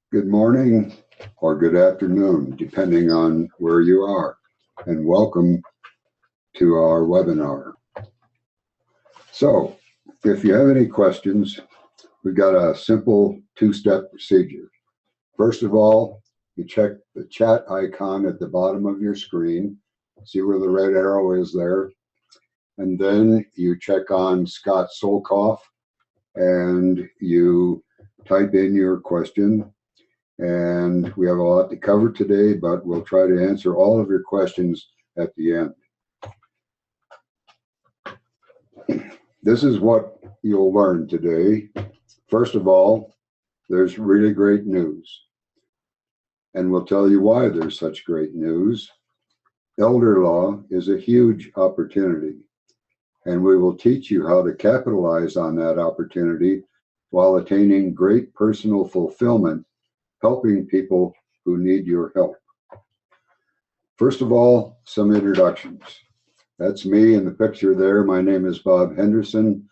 Good morning or good afternoon, depending on where you are, and welcome to our webinar. So, if you have any questions, we've got a simple two-step procedure. First of all, you check the chat icon at the bottom of your screen, see where the red arrow is there, and then you check on Scott Solkoff and you type in your question. And we have a lot to cover today, but we'll try to answer all of your questions at the end. This is what you'll learn today. First of all, there's really great news. And we'll tell you why there's such great news. Elder law is a huge opportunity, and we will teach you how to capitalize on that opportunity while attaining great personal fulfillment, helping people who need your help. First of all, some introductions. That's me in the picture there. My name is Bob Henderson.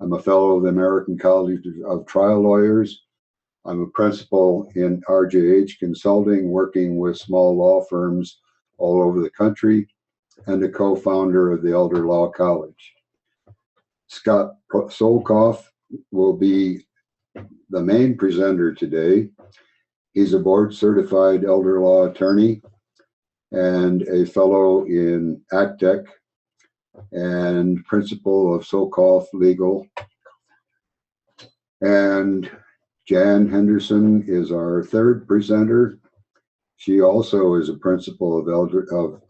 I'm a fellow of the American College of Trial Lawyers. I'm a principal in RJH Consulting, working with small law firms all over the country, and a co-founder of the Elder Law College. Scott Solkoff will be the main presenter today. He's a board-certified elder law attorney and a fellow in ACTEC and principal of Solkoff Legal. And Jan Henderson is our third presenter. She also is a principal of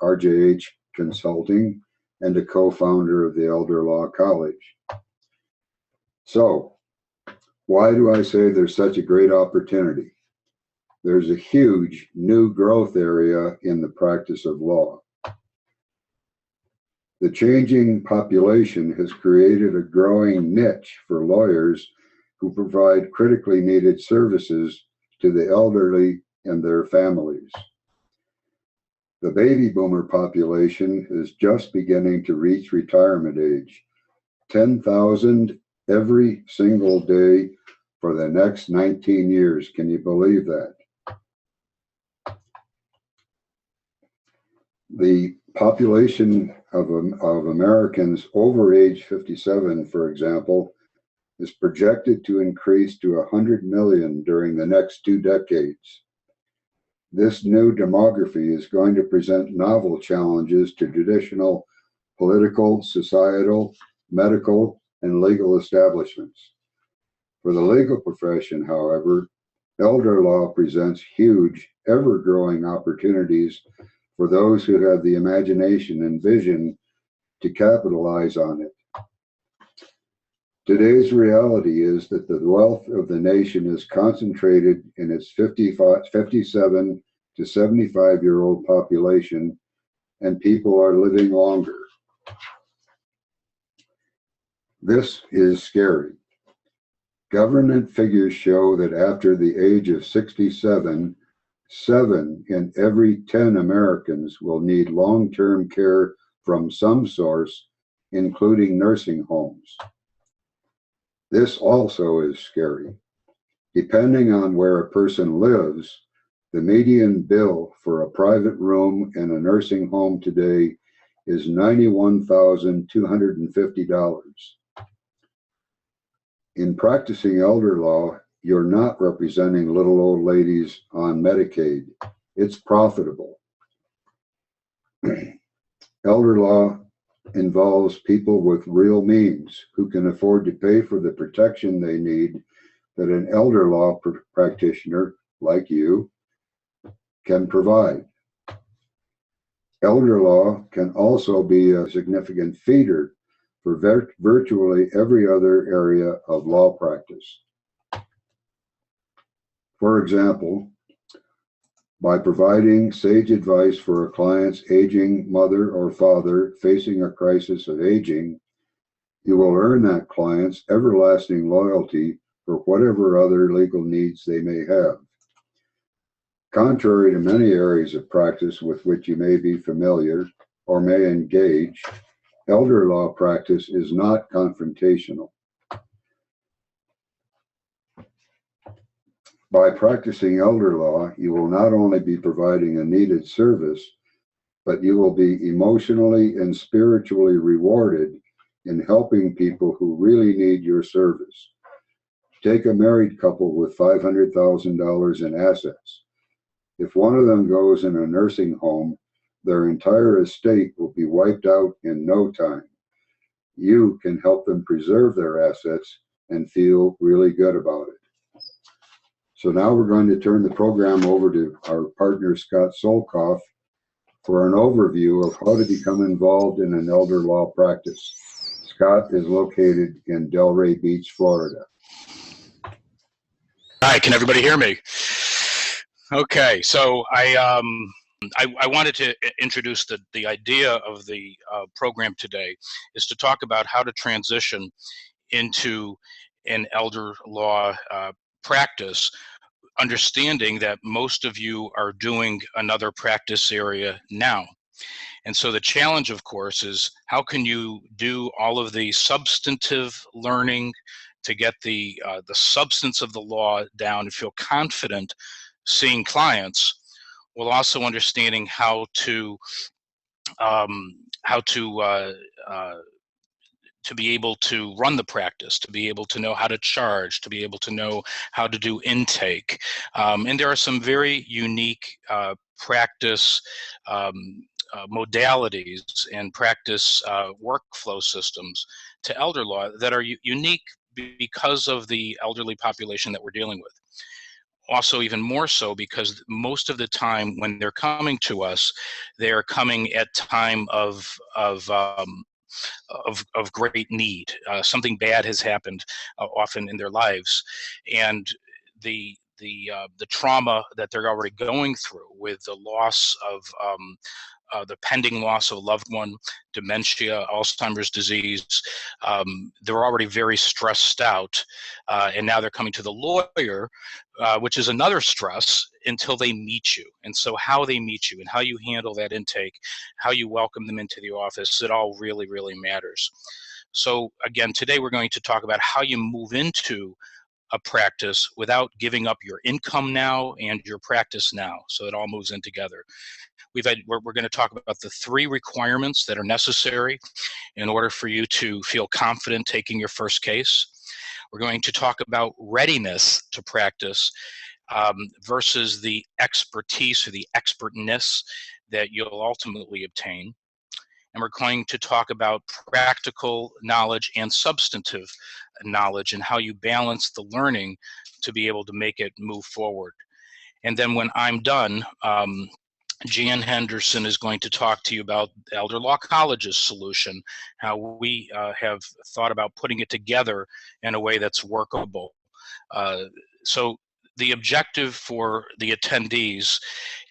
RJH Consulting and a co-founder of the Elder Law College. So, why do I say there's such a great opportunity? There's a huge new growth area in the practice of law. The changing population has created a growing niche for lawyers who provide critically needed services to the elderly and their families. The baby boomer population is just beginning to reach retirement age, 10,000 every single day for the next 19 years. Can you believe that? The population of Americans over age 57, for example, is projected to increase to 100 million during the next 2 decades. This new demography is going to present novel challenges to traditional political, societal, medical, and legal establishments. For the legal profession, however, elder law presents huge, ever-growing opportunities for those who have the imagination and vision to capitalize on it. Today's reality is that the wealth of the nation is concentrated in its 57 to 75-year-old population, and people are living longer. This is scary. Government figures show that after the age of 67, 7 in every 10 Americans will need long-term care from some source, including nursing homes. This also is scary. Depending on where a person lives, the median bill for a private room in a nursing home today is $91,250. In practicing elder law, you're not representing little old ladies on Medicaid. It's profitable. Elder law involves people with real means who can afford to pay for the protection they need that an elder law practitioner like you can provide. Elder law can also be a significant feeder for virtually every other area of law practice. For example, by providing sage advice for a client's aging mother or father facing a crisis of aging, you will earn that client's everlasting loyalty for whatever other legal needs they may have. Contrary to many areas of practice with which you may be familiar or may engage, elder law practice is not confrontational. By practicing elder law, you will not only be providing a needed service, but you will be emotionally and spiritually rewarded in helping people who really need your service. Take a married couple with $500,000 in assets. If one of them goes in a nursing home, their entire estate will be wiped out in no time. You can help them preserve their assets and feel really good about it. So now we're going to turn the program over to our partner, Scott Solkoff, for an overview of how to become involved in an elder law practice. Scott is located in Delray Beach, Florida. Hi, can everybody hear me? Okay, so I wanted to introduce the idea of the program today is to talk about how to transition into an elder law practice, understanding that most of you are doing another practice area now. And so the challenge, of course, is how can you do all of the substantive learning to get the substance of the law down and feel confident seeing clients, while also understanding how to be able to run the practice, to be able to know how to charge, to be able to know how to do intake. And there are some very unique practice modalities and practice workflow systems to elder law that are unique because of the elderly population that we're dealing with. Also, even more so because most of the time when they're coming to us, they are coming at time of great need. Something bad has happened often in their lives, and the trauma that they're already going through with the loss of the pending loss of a loved one, dementia, Alzheimer's disease, they're already very stressed out, and now they're coming to the lawyer, which is another stress until they meet you. And so how they meet you and how you handle that intake, how you welcome them into the office, it all really, really matters. So again, today we're going to talk about how you move into a practice without giving up your income now and your practice now. So it all moves in together. We're going to talk about the 3 requirements that are necessary in order for you to feel confident taking your first case. We're going to talk about readiness to practice versus the expertise or the expertness that you'll ultimately obtain. And we're going to talk about practical knowledge and substantive knowledge and how you balance the learning to be able to make it move forward. And then when I'm done, Jan Henderson is going to talk to you about Elder Law College's solution, how we have thought about putting it together in a way that's workable. So the objective for the attendees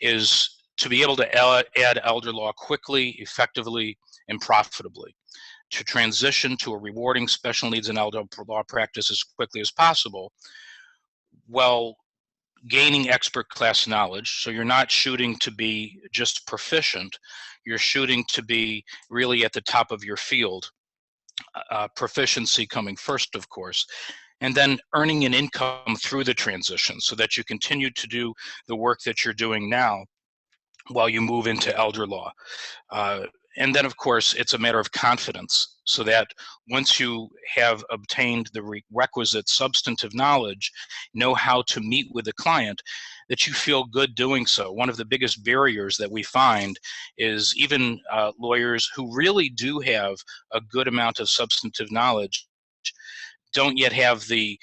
is to be able to add elder law quickly, effectively, and profitably, to transition to a rewarding special needs and elder law practice as quickly as possible, while gaining expert class knowledge. So you're not shooting to be just proficient, you're shooting to be really at the top of your field. Proficiency coming first, of course, and then earning an income through the transition so that you continue to do the work that you're doing now while you move into elder law. And then, of course, it's a matter of confidence, so that once you have obtained the requisite substantive knowledge, know how to meet with the client, that you feel good doing so. One of the biggest barriers that we find is even lawyers who really do have a good amount of substantive knowledge don't yet have the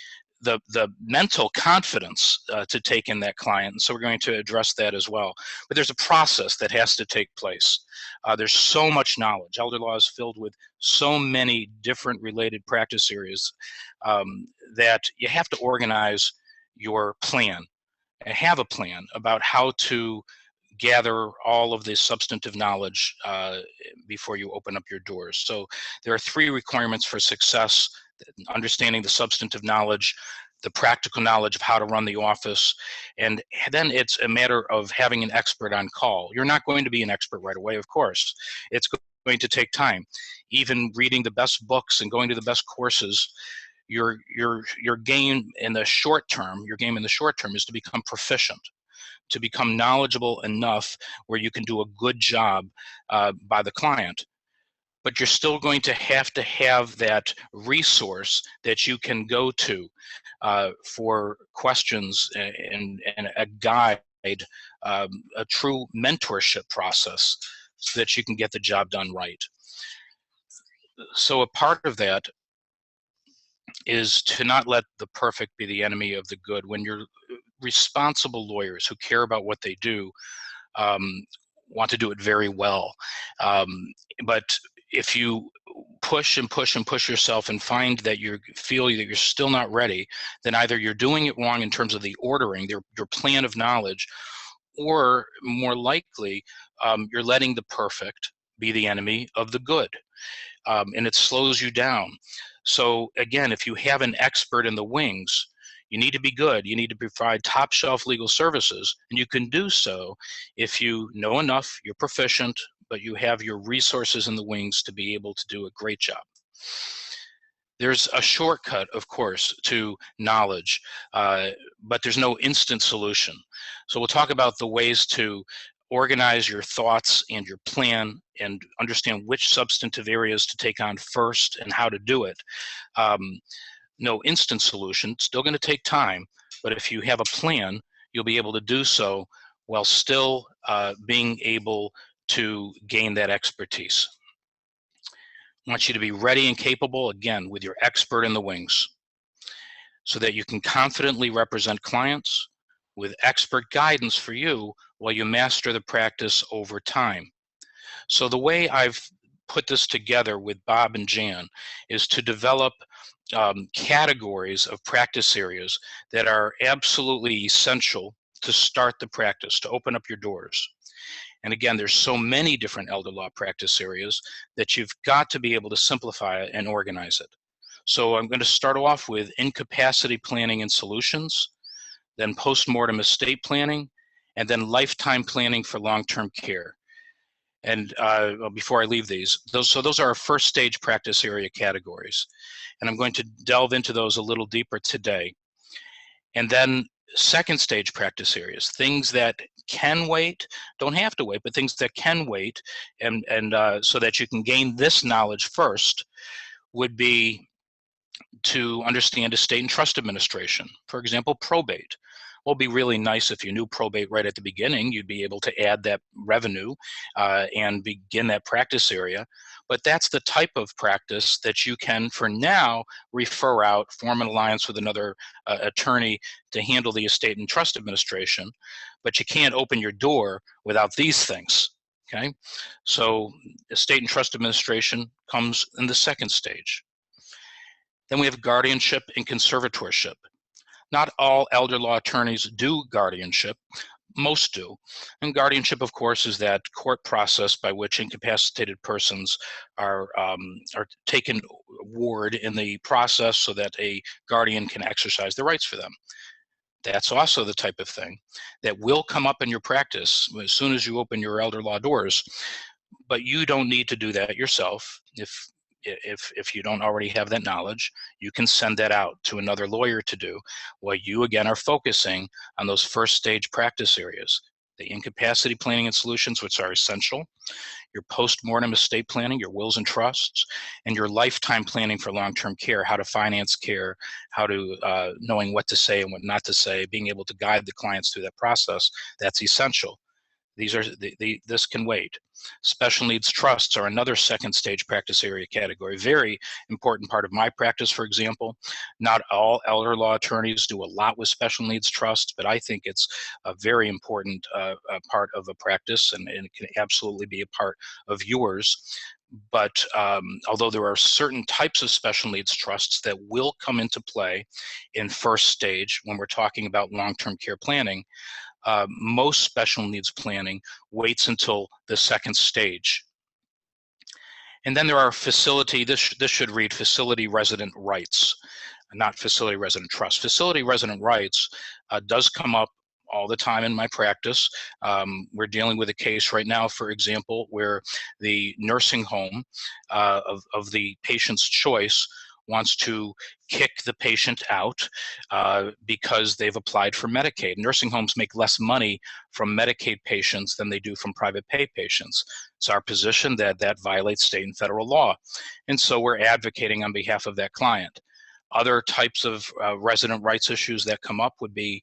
mental confidence to take in that client. And so we're going to address that as well. But there's a process that has to take place. There's so much knowledge. Elder law is filled with so many different related practice areas that you have to organize your plan and have a plan about how to gather all of this substantive knowledge before you open up your doors. So there are 3 requirements for success: understanding the substantive knowledge, the practical knowledge of how to run the office, and then it's a matter of having an expert on call. You're not going to be an expert right away, of course. It's going to take time. Even reading the best books and going to the best courses, your game in the short term, is to become proficient, to become knowledgeable enough where you can do a good job by the client. But you're still going to have that resource that you can go to for questions and a guide, a true mentorship process, so that you can get the job done right. So a part of that is to not let the perfect be the enemy of the good. When you're responsible lawyers who care about what they do, want to do it very well. But if you push and push and push yourself and find that you feel that you're still not ready, then either you're doing it wrong in terms of the ordering, your plan of knowledge, or more likely, you're letting the perfect be the enemy of the good. And it slows you down. So again, if you have an expert in the wings, you need to be good. You need to provide top shelf legal services, and you can do so if you know enough, you're proficient, but you have your resources in the wings to be able to do a great job. There's a shortcut, of course, to knowledge, but there's no instant solution. So we'll talk about the ways to organize your thoughts and your plan and understand which substantive areas to take on first and how to do it. No instant solution, still going to take time, but if you have a plan, you'll be able to do so while still being able to gain that expertise. I want you to be ready and capable, again, with your expert in the wings, so that you can confidently represent clients with expert guidance for you while you master the practice over time. So the way I've put this together with Bob and Jan is to develop categories of practice areas that are absolutely essential to start the practice, to open up your doors. And again, there's so many different elder law practice areas that you've got to be able to simplify it and organize it. So I'm going to start off with incapacity planning and solutions, then post-mortem estate planning, and then lifetime planning for long-term care. And before I leave these, those are our first stage practice area categories. And I'm going to delve into those a little deeper today. And then second stage practice areas, things that can wait, don't have to wait, but things that can wait, and so that you can gain this knowledge first, would be to understand estate and trust administration. For example, probate. Well, it'd be really nice if you knew probate right at the beginning. You'd be able to add that revenue and begin that practice area. But that's the type of practice that you can, for now, refer out, form an alliance with another attorney to handle the estate and trust administration. But you can't open your door without these things. Okay, so estate and trust administration comes in the second stage. Then we have guardianship and conservatorship. Not all elder law attorneys do guardianship. Most do. And guardianship, of course, is that court process by which incapacitated persons are taken ward in the process so that a guardian can exercise their rights for them. That's also the type of thing that will come up in your practice as soon as you open your elder law doors. But you don't need to do that yourself. If you don't already have that knowledge, you can send that out to another lawyer to do, while you again are focusing on those first stage practice areas, the incapacity planning and solutions, which are essential, your post-mortem estate planning, your wills and trusts, and your lifetime planning for long-term care, how to finance care, how to knowing what to say and what not to say, being able to guide the clients through that process. That's essential. These are this can wait. Special needs trusts are another second stage practice area category. Very important part of my practice, for example. Not all elder law attorneys do a lot with special needs trusts, but I think it's a very important part of a practice, and it can absolutely be a part of yours. But although there are certain types of special needs trusts that will come into play in first stage when we're talking about long-term care planning, most special needs planning waits until the second stage. And then there are facility, this should read facility resident rights, not facility resident trust. Facility resident rights does come up all the time in my practice. We're dealing with a case right now, for example, where the nursing home of the patient's choice wants to kick the patient out because they've applied for Medicaid. Nursing homes make less money from Medicaid patients than they do from private pay patients. It's our position that that violates state and federal law. And so we're advocating on behalf of that client. Other types of resident rights issues that come up would be,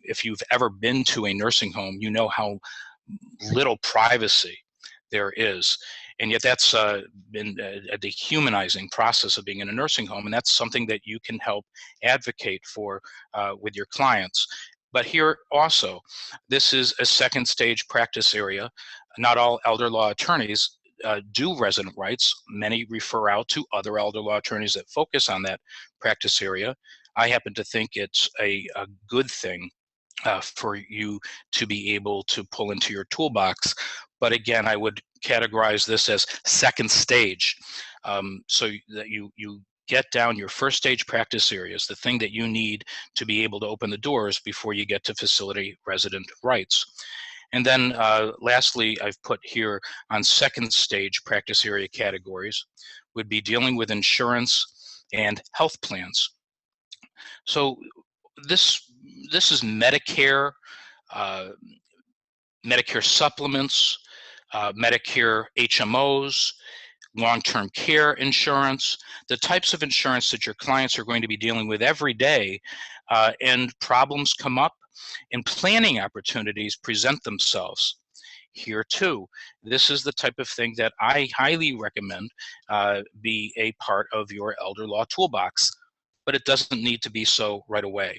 if you've ever been to a nursing home, you know how little privacy there is. And yet that's been a dehumanizing process of being in a nursing home. And that's something that you can help advocate for with your clients. But here also, this is a second stage practice area. Not all elder law attorneys do resident rights. Many refer out to other elder law attorneys that focus on that practice area. I happen to think it's a good thing for you to be able to pull into your toolbox. But again, I would categorize this as second stage, so that you get down your first stage practice areas, the thing that you need to be able to open the doors before you get to facility resident rights. And then lastly, I've put here on second stage practice area categories would be dealing with insurance and health plans. So this is Medicare, Medicare supplements, Medicare HMOs, long-term care insurance, the types of insurance that your clients are going to be dealing with every day, and problems come up and planning opportunities present themselves. Here too, this is the type of thing that I highly recommend be a part of your elder law toolbox. But it doesn't need to be so right away.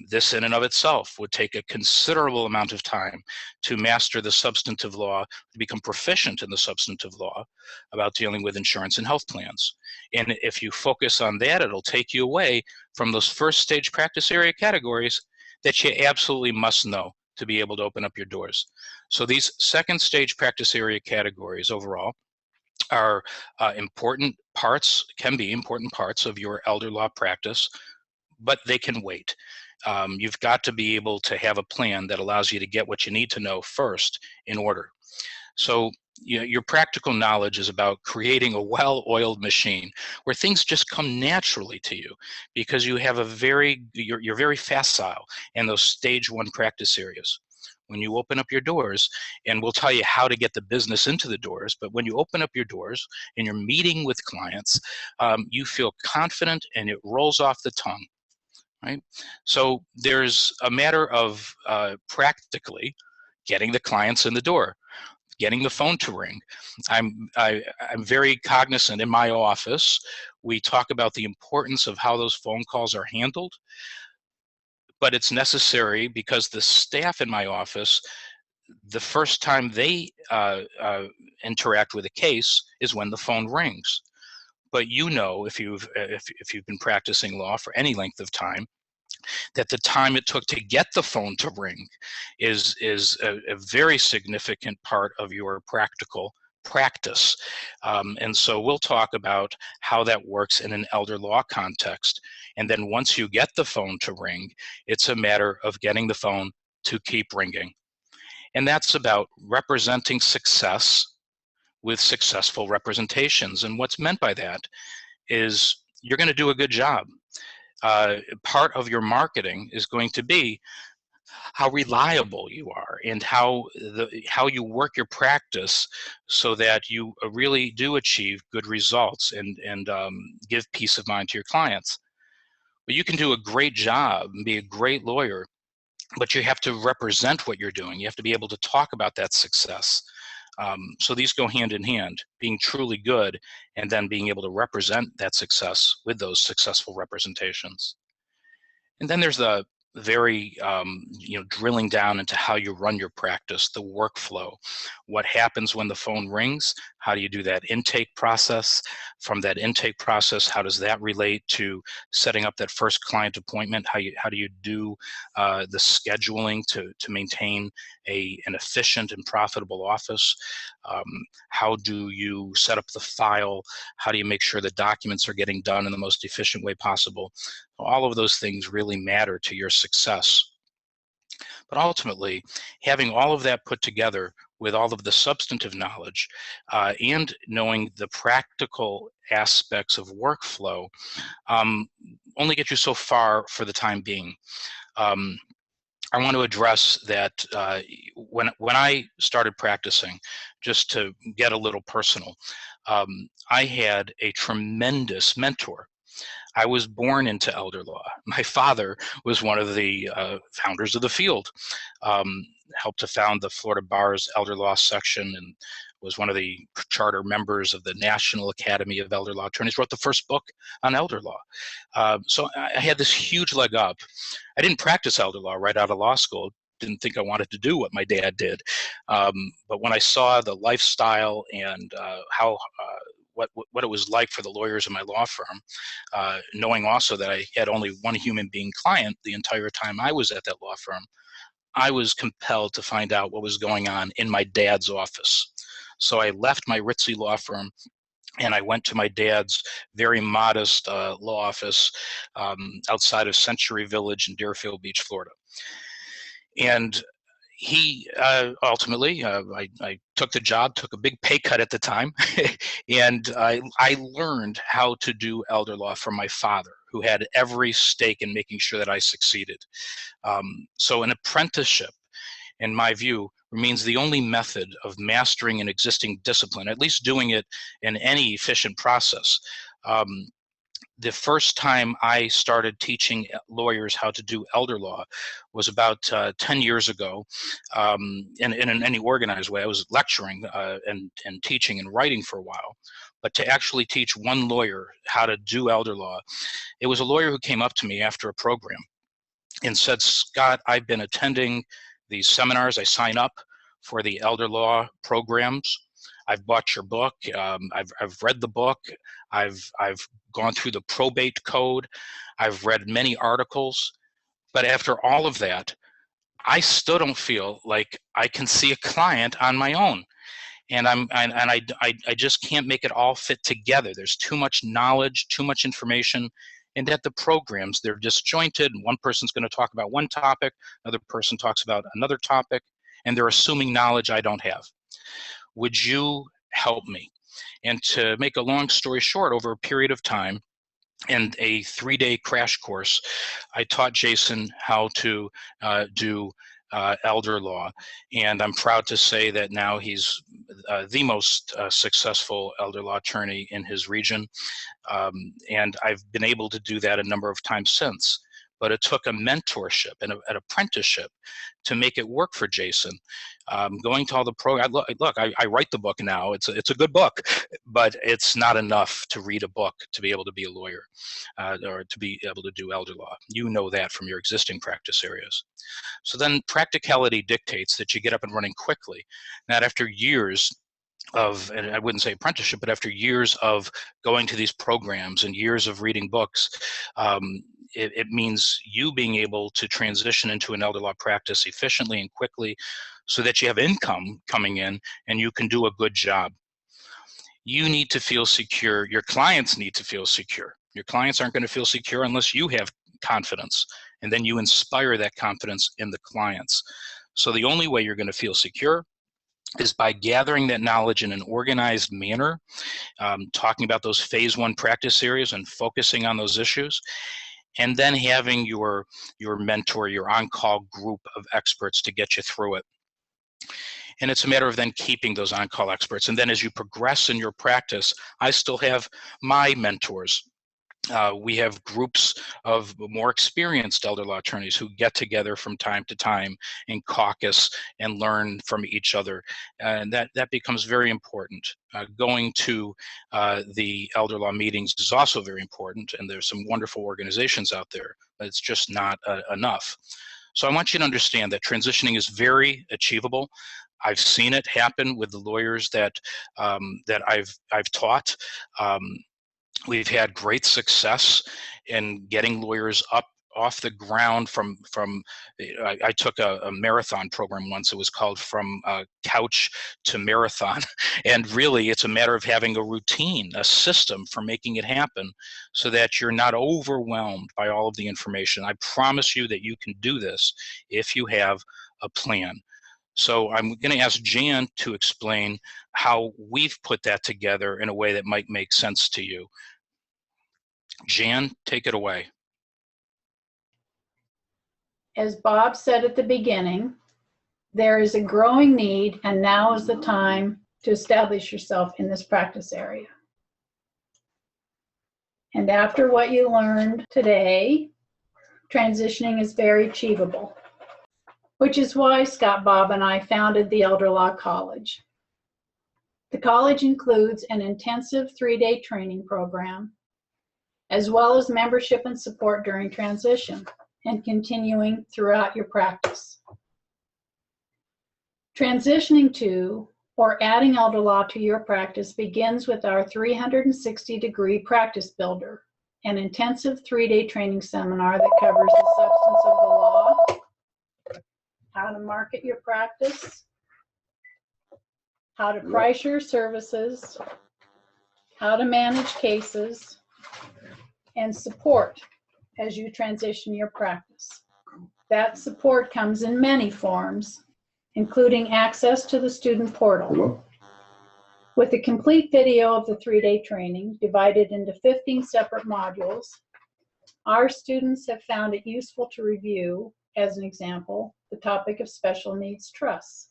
This in and of itself would take a considerable amount of time to master the substantive law, to become proficient in the substantive law about dealing with insurance and health plans. And if you focus on that, it'll take you away from those first stage practice area categories that you absolutely must know to be able to open up your doors. So these second stage practice area categories overall are important parts, can be important parts of your elder law practice, but they can wait. You've got to be able to have a plan that allows you to get what you need to know first in order. So your practical knowledge is about creating a well-oiled machine where things just come naturally to you because you have you're very facile in those stage one practice areas. When you open up your doors, and we'll tell you how to get the business into the doors, but when you open up your doors and you're meeting with clients, you feel confident and it rolls off the tongue, right? So there's a matter of practically getting the clients in the door, getting the phone to ring. I'm very cognizant in my office. We talk about the importance of how those phone calls are handled. But it's necessary because the staff in my office, the first time they interact with a case is when the phone rings. But you know, if you've been practicing law for any length of time, that the time it took to get the phone to ring is a very significant part of your practical practice. And so we'll talk about how that works in an elder law context. And then once you get the phone to ring, it's a matter of getting the phone to keep ringing. And that's about representing success with successful representations. And what's meant by that is you're going to do a good job. Part of your marketing is going to be how reliable you are and how you work your practice so that you really do achieve good results and give peace of mind to your clients. But you can do a great job and be a great lawyer, but you have to represent what you're doing. You have to be able to talk about that success. So these go hand in hand, being truly good and then being able to represent that success with those successful representations. And then there's the very, drilling down into how you run your practice, the workflow, what happens when the phone rings, how do you do that intake process? From that intake process, how does that relate to setting up that first client appointment? How do you do the scheduling to maintain an efficient and profitable office? How do you set up the file? How do you make sure the documents are getting done in the most efficient way possible? All of those things really matter to your success. But ultimately, having all of that put together with all of the substantive knowledge and knowing the practical aspects of workflow only get you so far for the time being. I want to address that when I started practicing, just to get a little personal, I had a tremendous mentor. I was born into elder law. My father was one of the founders of the field, helped to found the Florida Bar's elder law section, and was one of the charter members of the National Academy of Elder Law Attorneys, wrote the first book on elder law. So I had this huge leg up. I didn't practice elder law right out of law school. Didn't think I wanted to do what my dad did. But when I saw the lifestyle and how what it was like for the lawyers in my law firm, knowing also that I had only one human being client the entire time I was at that law firm, I was compelled to find out what was going on in my dad's office. So I left my ritzy law firm and I went to my dad's very modest law office outside of Century Village in Deerfield Beach, Florida. And he ultimately, I took the job, took a big pay cut at the time, and I learned how to do elder law from my father, who had every stake in making sure that I succeeded. So an apprenticeship, in my view, remains the only method of mastering an existing discipline, at least doing it in any efficient process. The first time I started teaching lawyers how to do elder law was about 10 years ago, in any organized way. I was lecturing and teaching and writing for a while, but to actually teach one lawyer how to do elder law, it was a lawyer who came up to me after a program and said, "Scott, I've been attending these seminars. I sign up for the elder law programs. I've bought your book. I've read the book. I've gone through the probate code. I've read many articles. But after all of that, I still don't feel like I can see a client on my own. And I just can't make it all fit together. There's too much knowledge, too much information. And at the programs, they're disjointed. One person's going to talk about one topic, another person talks about another topic, and they're assuming knowledge I don't have. Would you help me?" And to make a long story short, over a period of time and a 3-day crash course, I taught Jason how to do elder law. And I'm proud to say that now he's the most successful elder law attorney in his region. And I've been able to do that a number of times since. But it took a mentorship and an apprenticeship to make it work for Jason. Going to all the I write the book now. It's a good book, but it's not enough to read a book to be able to be a lawyer or to be able to do elder law. You know that from your existing practice areas. So then practicality dictates that you get up and running quickly. Not after years of, and I wouldn't say apprenticeship, but after years of going to these programs and years of reading books, it means you being able to transition into an elder law practice efficiently and quickly so that you have income coming in and you can do a good job. You need to feel secure. Your clients need to feel secure. Your clients aren't going to feel secure unless you have confidence, and then you inspire that confidence in the clients. So the only way you're going to feel secure is by gathering that knowledge in an organized manner, talking about those phase 1 practice areas and focusing on those issues, and then having your mentor, your on-call group of experts to get you through it. And it's a matter of then keeping those on-call experts. And then as you progress in your practice, I still have my mentors. We have groups of more experienced elder law attorneys who get together from time to time and caucus and learn from each other. And that becomes very important. Going to the elder law meetings is also very important, and there's some wonderful organizations out there, but it's just not enough. So I want you to understand that transitioning is very achievable. I've seen it happen with the lawyers that I've taught. We've had great success in getting lawyers up off the ground from I took a marathon program once. It was called From Couch to Marathon. And really, it's a matter of having a routine, a system for making it happen so that you're not overwhelmed by all of the information. I promise you that you can do this if you have a plan. So I'm going to ask Jan to explain how we've put that together in a way that might make sense to you. Jan, take it away. As Bob said at the beginning, there is a growing need, and now is the time to establish yourself in this practice area. And after what you learned today, transitioning is very achievable, which is why Scott, Bob, and I founded the Elder Law College. The college includes an intensive 3-day training program, as well as membership and support during transition and continuing throughout your practice. Transitioning to or adding elder law to your practice begins with our 360-degree practice builder, an intensive 3-day training seminar that covers the substance of the law, how to market your practice, how to price your services, how to manage cases, and support as you transition your practice. That support comes in many forms, including access to the student portal. Hello? With a complete video of the 3-day training divided into 15 separate modules, our students have found it useful to review, as an example, the topic of special needs trusts.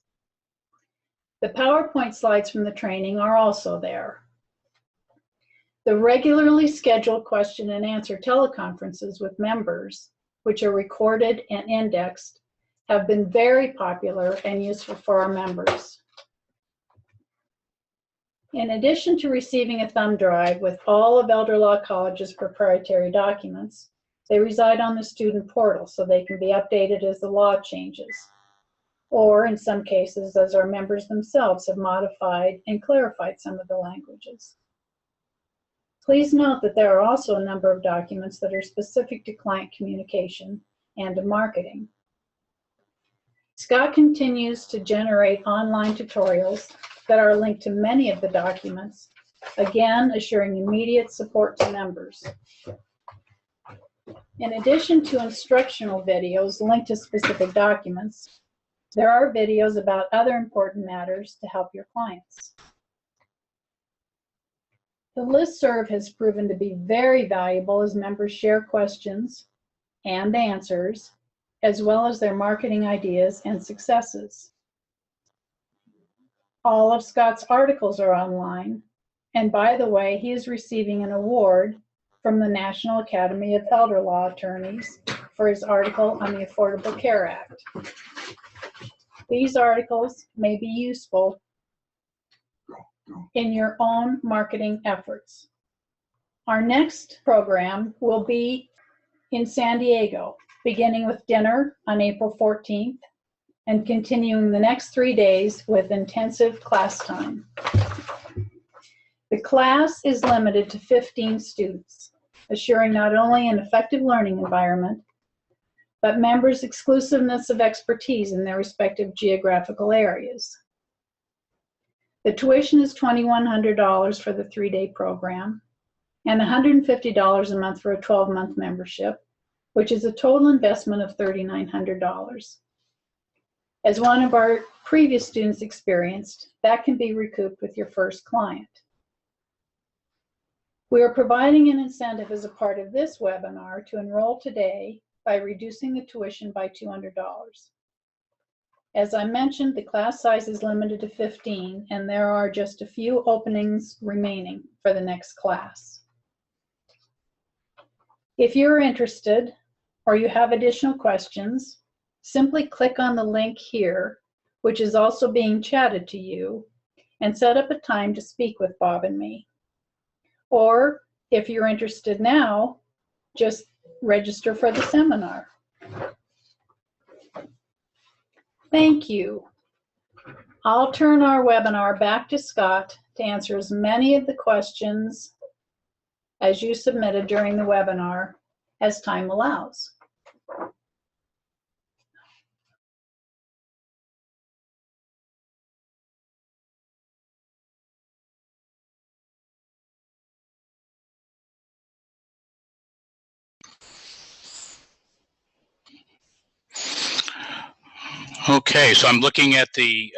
The PowerPoint slides from the training are also there. The regularly scheduled question and answer teleconferences with members, which are recorded and indexed, have been very popular and useful for our members. In addition to receiving a thumb drive with all of Elder Law College's proprietary documents, they reside on the student portal so they can be updated as the law changes, or in some cases as our members themselves have modified and clarified some of the languages. Please note that there are also a number of documents that are specific to client communication and to marketing. Scott continues to generate online tutorials that are linked to many of the documents, again assuring immediate support to members. In addition to instructional videos linked to specific documents, there are videos about other important matters to help your clients. The listserv has proven to be very valuable as members share questions and answers, as well as their marketing ideas and successes. All of Scott's articles are online, and by the way, he is receiving an award from the National Academy of Elder Law Attorneys for his article on the Affordable Care Act. These articles may be useful in your own marketing efforts. Our next program will be in San Diego, beginning with dinner on April 14th and continuing the next 3 days with intensive class time. The class is limited to 15 students, assuring not only an effective learning environment, but members' exclusiveness of expertise in their respective geographical areas. The tuition is $2,100 for the 3-day program and $150 a month for a 12-month membership, which is a total investment of $3,900. As one of our previous students experienced, that can be recouped with your first client. We are providing an incentive as a part of this webinar to enroll today by reducing the tuition by $200. As I mentioned, the class size is limited to 15, and there are just a few openings remaining for the next class. If you're interested or you have additional questions, simply click on the link here, which is also being chatted to you, and set up a time to speak with Bob and me. Or if you're interested now, just register for the seminar. Thank you. I'll turn our webinar back to Scott to answer as many of the questions as you submitted during the webinar as time allows. Okay, so I'm looking at the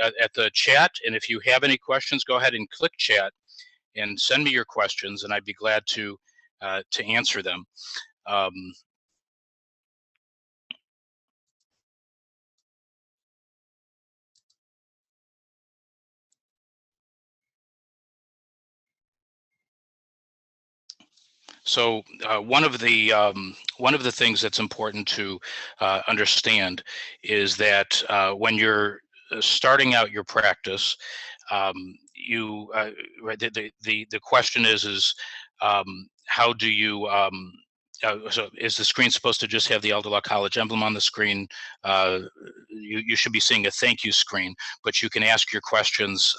chat, and if you have any questions, go ahead and click chat and send me your questions, and I'd be glad to answer them. So one of the things that's important to understand is that when you're starting out your practice, right, the question is how do you so is the screen supposed to just have the Elder Law College emblem on the screen? You should be seeing a thank you screen, but you can ask your questions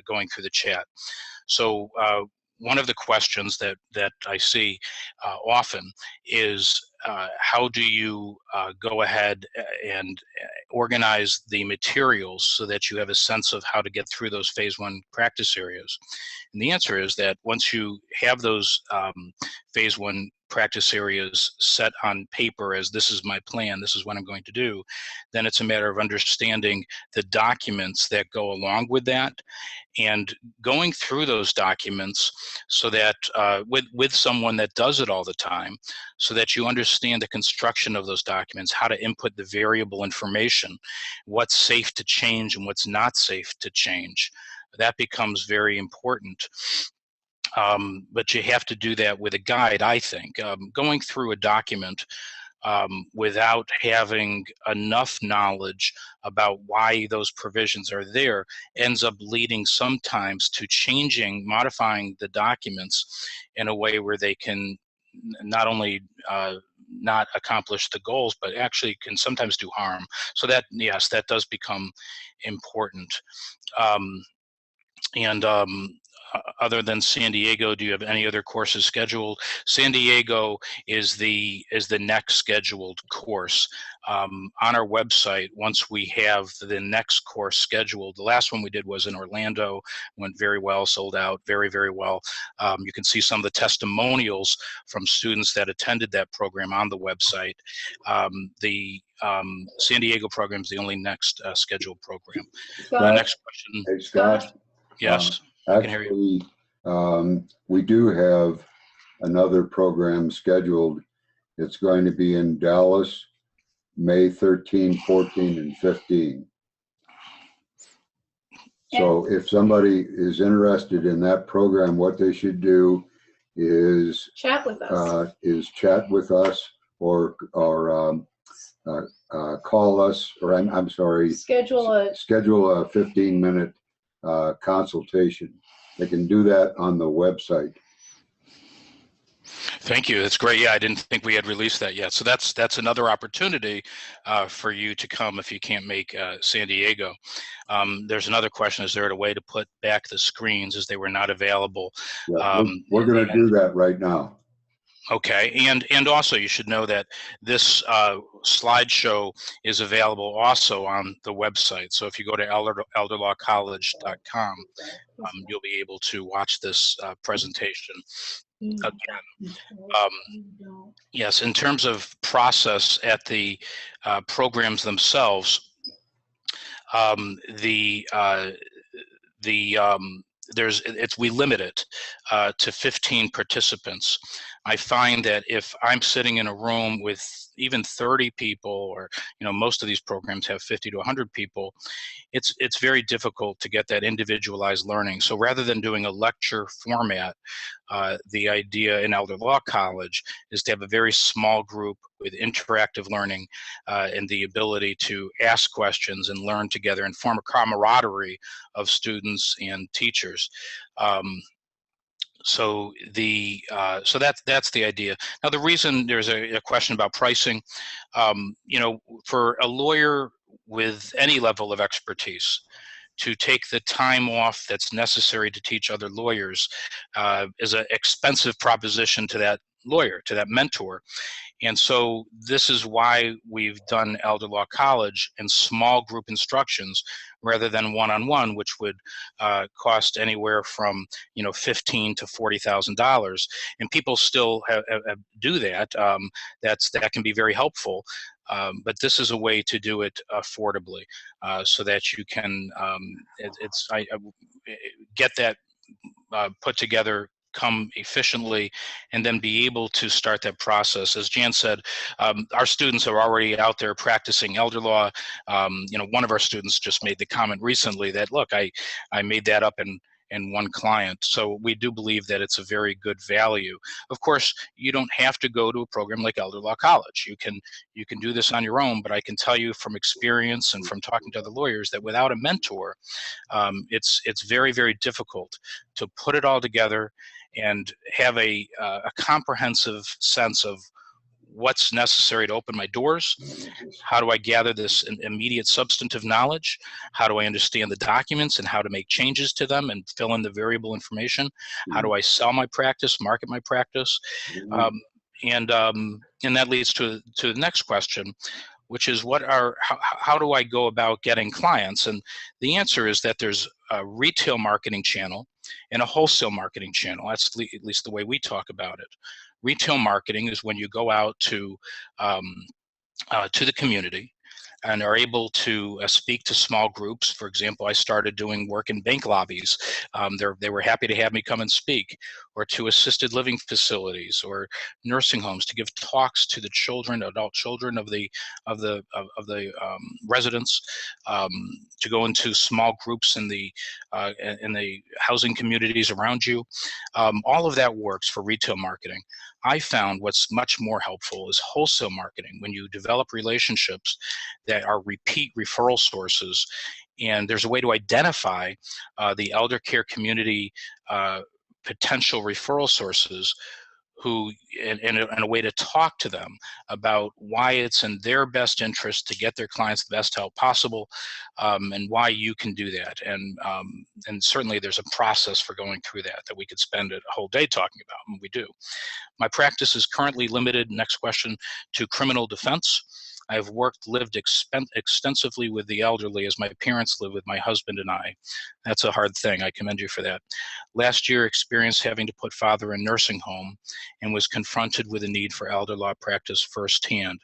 going through the chat. So one of the questions that I see often is how do you go ahead and organize the materials so that you have a sense of how to get through those phase one practice areas? And the answer is that once you have those phase one practice areas set on paper as this is my plan, this is what I'm going to do, then it's a matter of understanding the documents that go along with that and going through those documents so that with someone that does it all the time, so that you understand the construction of those documents, how to input the variable information, what's safe to change and what's not safe to change. That becomes very important. But you have to do that with a guide, I think. Going through a document without having enough knowledge about why those provisions are there ends up leading sometimes to modifying the documents in a way where they can not only not accomplish the goals, but actually can sometimes do harm. So that, yes, that does become important. Other than San Diego, do you have any other courses scheduled? San Diego is the next scheduled course. On our website, once we have the next course scheduled, the last one we did was in Orlando, went very well, sold out very, very well. You can see some of the testimonials from students that attended that program on the website. The San Diego program is the only next scheduled program. Scott? Next question. Hey, Scott. Yes. Actually, we do have another program scheduled. It's going to be in Dallas, May 13, 14, and 15. So if somebody is interested in that program, what they should do is Chat with us. Or call us, or I'm sorry, Schedule a 15-minute consultation. They can do that on the website. Thank you. That's great. Yeah, I didn't think we had released that yet. So that's another opportunity for you to come if you can't make San Diego. There's another question. Is there a way to put back the screens as they were not available? Yeah, we're going to do that right now. Okay, and also you should know that this slideshow is available also on the website. So if you go to elderlawcollege.com, you'll be able to watch this presentation again. Yes, in terms of process at the programs themselves, we limit it to 15 participants. I find that if I'm sitting in a room with even 30 people, or most of these programs have 50 to 100 people, it's very difficult to get that individualized learning. So rather than doing a lecture format, the idea in Elder Law College is to have a very small group with interactive learning and the ability to ask questions and learn together and form a camaraderie of students and teachers. So that's the idea. Now, the reason there's a question about pricing, for a lawyer with any level of expertise to take the time off that's necessary to teach other lawyers is an expensive proposition to that lawyer, to that mentor. And so this is why we've done Elder Law College in small group instructions rather than one-on-one, which would cost anywhere from $15,000 to $40,000. And people still do that. That can be very helpful. But this is a way to do it affordably, so that you can get that put together, come efficiently, and then be able to start that process. As Jan said, our students are already out there practicing elder law. One of our students just made the comment recently that, look, I made that up in one client. So we do believe that it's a very good value. Of course, you don't have to go to a program like Elder Law College. You can do this on your own, but I can tell you from experience and from talking to other lawyers that without a mentor, it's very, very difficult to put it all together and have a comprehensive sense of what's necessary to open my doors. How do I gather this immediate substantive knowledge? How do I understand the documents and how to make changes to them and fill in the variable information? How do I sell my practice, market my practice? And that leads to the next question, which is how do I go about getting clients? And the answer is that there's a retail marketing channel and a wholesale marketing channel. That's at least the way we talk about it. Retail marketing is when you go out to the community and are able to speak to small groups. For example, I started doing work in bank lobbies. They were happy to have me come and speak, or to assisted living facilities or nursing homes to give talks to the children, adult children of the residents, to go into small groups in the housing communities around you. All of that works for retail marketing. I found what's much more helpful is wholesale marketing, when you develop relationships that are repeat referral sources, and there's a way to identify the elder care community potential referral sources and a way to talk to them about why it's in their best interest to get their clients the best help possible, and why you can do that. And certainly there's a process for going through that we could spend a whole day talking about, and we do. My practice is currently limited, next question, to criminal defense. I've lived extensively with the elderly as my parents live with my husband and I. That's a hard thing. I commend you for that. Last year, experienced having to put father in nursing home and was confronted with a need for elder law practice firsthand.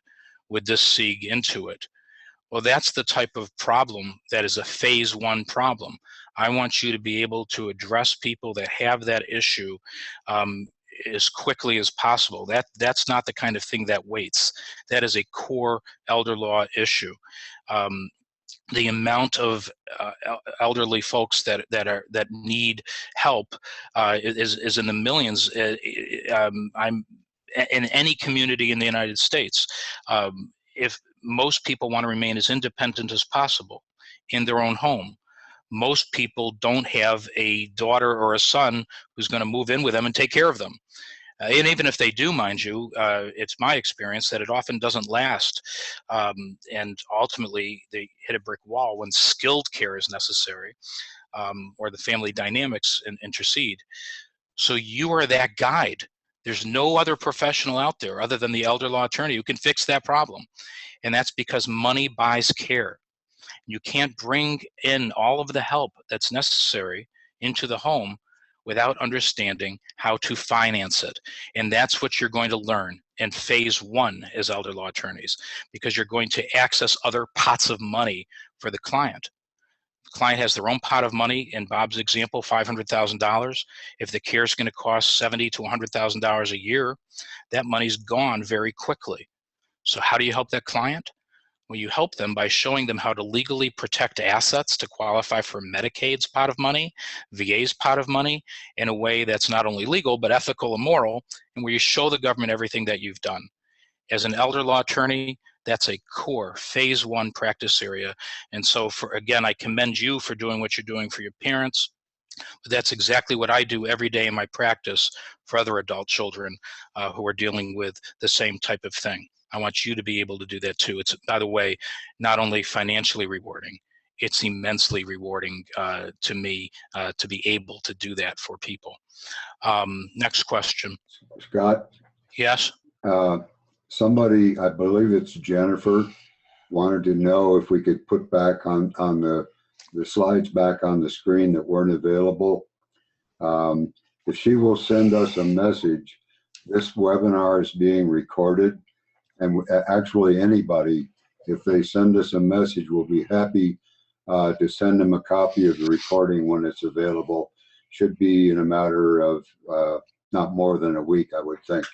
Would this segue into it? Well, that's the type of problem that is a phase 1 problem. I want you to be able to address people that have that issue as quickly as possible. That's not the kind of thing that waits. That is a core elder law issue. The amount of elderly folks that need help is in the millions. I'm in any community in the United States. If most people want to remain as independent as possible in their own home, most people don't have a daughter or a son who's going to move in with them and take care of them. And even if they do, mind you, it's my experience that it often doesn't last. And ultimately, they hit a brick wall when skilled care is necessary, or the family dynamics intercede. So you are that guide. There's no other professional out there other than the elder law attorney who can fix that problem. And that's because money buys care. You can't bring in all of the help that's necessary into the home without understanding how to finance it. And that's what you're going to learn in phase 1 as elder law attorneys, because you're going to access other pots of money for the client. The client has their own pot of money. In Bob's example, $500,000. If the care is going to cost $70,000 to $100,000 a year, that money's gone very quickly. So how do you help that client? Well, you help them by showing them how to legally protect assets to qualify for Medicaid's pot of money, VA's pot of money, in a way that's not only legal, but ethical and moral, and where you show the government everything that you've done. As an elder law attorney, that's a core phase 1 practice area. And so again, I commend you for doing what you're doing for your parents. But that's exactly what I do every day in my practice for other adult children who are dealing with the same type of thing. I want you to be able to do that too. It's, by the way, not only financially rewarding, it's immensely rewarding to me to be able to do that for people. Next question. Scott, Yes. Somebody, I believe it's Jennifer, wanted to know if we could put back on the slides back on the screen that weren't available. If she will send us a message, this webinar is being recorded, and actually anybody, if they send us a message, we'll be happy to send them a copy of the recording when it's available. Should be in a matter of not more than a week, I would think.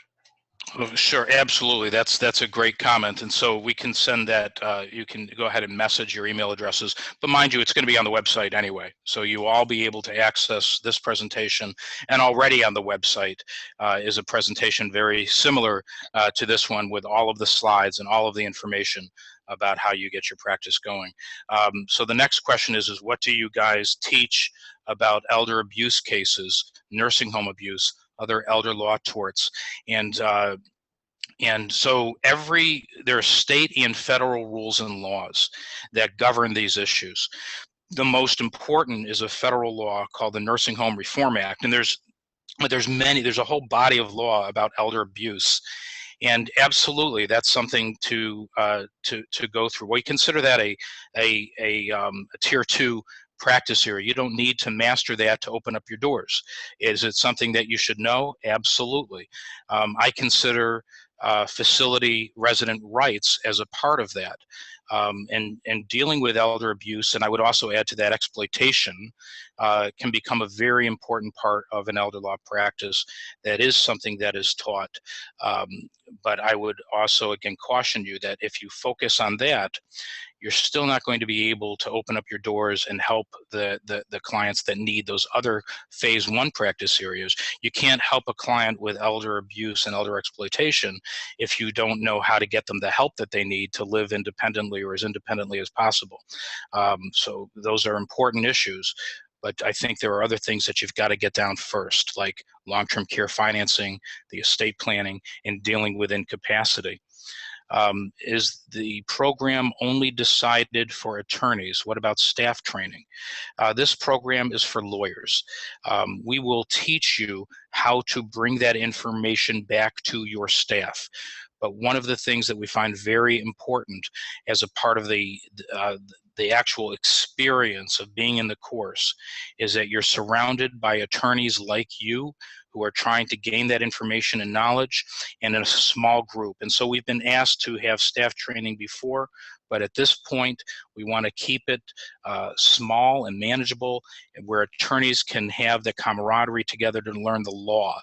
Oh, sure, absolutely. That's a great comment, and so we can send that. You can go ahead and message your email addresses, but mind you, it's going to be on the website anyway, so you all be able to access this presentation. And already on the website is a presentation very similar to this one, with all of the slides and all of the information about how you get your practice going. So the next question is what do you guys teach about elder abuse cases, nursing home abuse, other elder law torts? And so there are state and federal rules and laws that govern these issues. The most important is a federal law called the Nursing Home Reform Act, and there's a whole body of law about elder abuse. And absolutely, that's something to go through. We consider that a tier 2 practice area. You don't need to master that to open up your doors. Is it something that you should know? Absolutely. I consider facility resident rights as a part of that. And dealing with elder abuse, and I would also add to that exploitation, can become a very important part of an elder law practice. That is something that is taught. But I would also, again, caution you that if you focus on that, you're still not going to be able to open up your doors and help the clients that need those other phase 1 practice areas. You can't help a client with elder abuse and elder exploitation if you don't know how to get them the help that they need to live independently or as independently as possible. So those are important issues. But I think there are other things that you've got to get down first, like long-term care financing, the estate planning, and dealing with incapacity. Is the program only decided for attorneys? What about staff training? This program is for lawyers. We will teach you how to bring that information back to your staff. But one of the things that we find very important as a part of the actual experience of being in the course is that you're surrounded by attorneys like you who are trying to gain that information and knowledge, and in a small group. And so we've been asked to have staff training before, but at this point, we want to keep it small and manageable, where attorneys can have the camaraderie together to learn the law.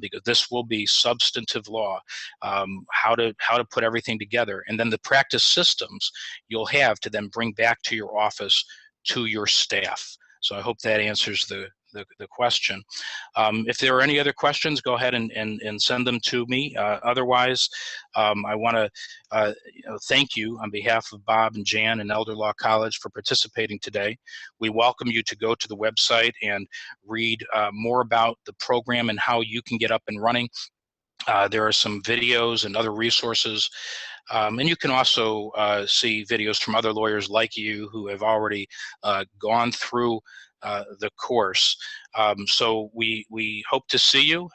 Because this will be substantive law, how to put everything together, and then the practice systems you'll have to then bring back to your office to your staff. So I hope that answers the question. If there are any other questions, go ahead and send them to me. Otherwise, I want to thank you on behalf of Bob and Jan and Elder Law College for participating today. We welcome you to go to the website and read more about the program and how you can get up and running. There are some videos and other resources. And you can also see videos from other lawyers like you who have already gone through the course. So we hope to see you,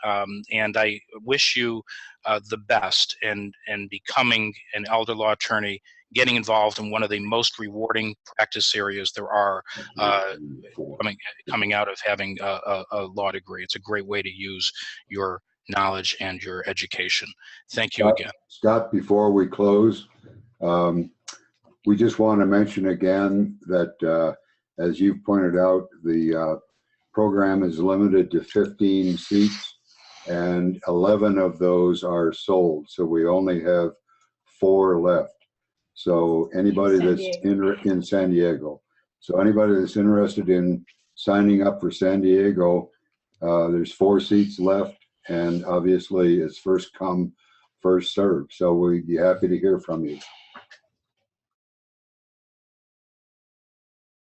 and I wish you the best in becoming an elder law attorney, getting involved in one of the most rewarding practice areas there are, coming out of having a law degree. It's a great way to use your knowledge and your education. Thank you again. Scott, before we close, we just want to mention again that as you've pointed out, the program is limited to 15 seats, and 11 of those are sold. So we only have 4 left. So anybody that's in San Diego. So anybody that's interested in signing up for San Diego, there's 4 seats left, and obviously it's first come, first served. So we'd be happy to hear from you.